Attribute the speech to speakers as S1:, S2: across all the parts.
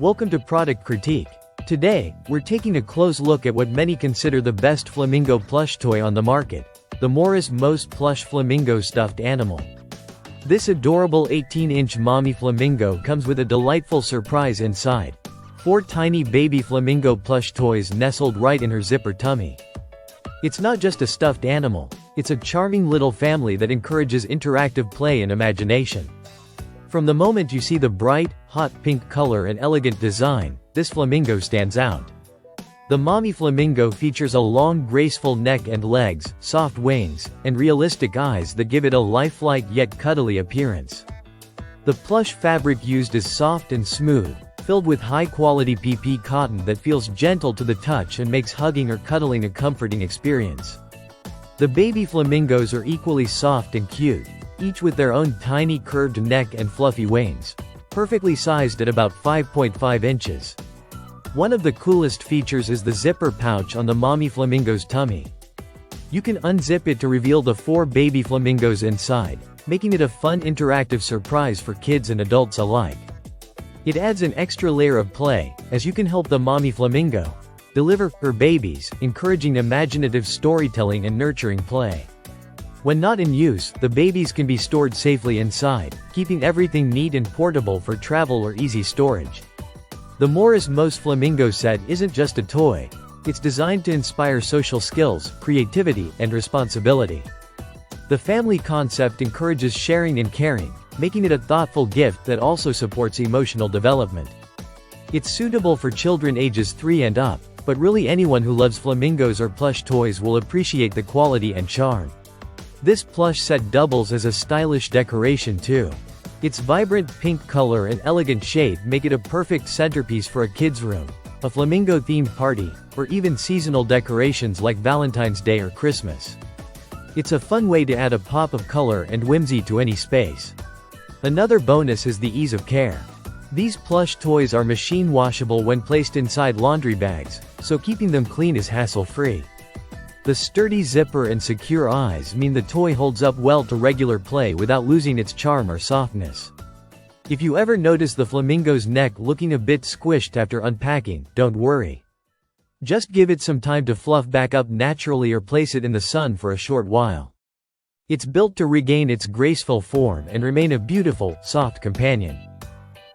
S1: Welcome to Product Critique. Today, we're taking a close look at what many consider the best flamingo plush toy on the market, the MorisMos Plush Flamingo stuffed animal. This adorable 18-inch mommy flamingo comes with a delightful surprise inside. 4 tiny baby flamingo plush toys nestled right in her zipper tummy. It's not just a stuffed animal, it's a charming little family that encourages interactive play and imagination. From the moment you see the bright, hot pink color and elegant design, this flamingo stands out. The mommy flamingo features a long graceful neck and legs, soft wings, and realistic eyes that give it a lifelike yet cuddly appearance. The plush fabric used is soft and smooth, filled with high-quality PP cotton that feels gentle to the touch and makes hugging or cuddling a comforting experience. The baby flamingos are equally soft and cute, each with their own tiny curved neck and fluffy wings, perfectly sized at about 5.5 inches. One of the coolest features is the zipper pouch on the mommy flamingo's tummy. You can unzip it to reveal the 4 baby flamingos inside, making it a fun interactive surprise for kids and adults alike. It adds an extra layer of play, as you can help the mommy flamingo deliver her babies, encouraging imaginative storytelling and nurturing play. When not in use, the babies can be stored safely inside, keeping everything neat and portable for travel or easy storage. The MorisMos Flamingo set isn't just a toy, it's designed to inspire social skills, creativity, and responsibility. The family concept encourages sharing and caring, making it a thoughtful gift that also supports emotional development. It's suitable for children ages 3 and up, but really anyone who loves flamingos or plush toys will appreciate the quality and charm. This plush set doubles as a stylish decoration too. Its vibrant pink color and elegant shade make it a perfect centerpiece for a kid's room, a flamingo-themed party, or even seasonal decorations like Valentine's Day or Christmas. It's a fun way to add a pop of color and whimsy to any space. Another bonus is the ease of care. These plush toys are machine washable when placed inside laundry bags, so keeping them clean is hassle-free. The sturdy zipper and secure eyes mean the toy holds up well to regular play without losing its charm or softness. If you ever notice the flamingo's neck looking a bit squished after unpacking, don't worry. Just give it some time to fluff back up naturally or place it in the sun for a short while. It's built to regain its graceful form and remain a beautiful, soft companion.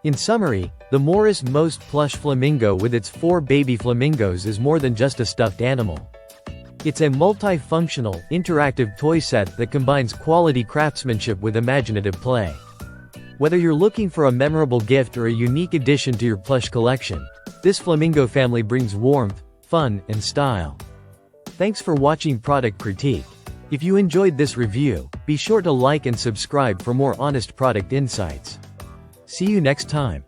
S1: In summary, the MorisMos Plush Flamingo with its 4 baby flamingos is more than just a stuffed animal. It's a multi-functional, interactive toy set that combines quality craftsmanship with imaginative play. Whether you're looking for a memorable gift or a unique addition to your plush collection, this flamingo family brings warmth, fun, and style. Thanks for watching Product Critique. If you enjoyed this review, be sure to like and subscribe for more honest product insights. See you next time.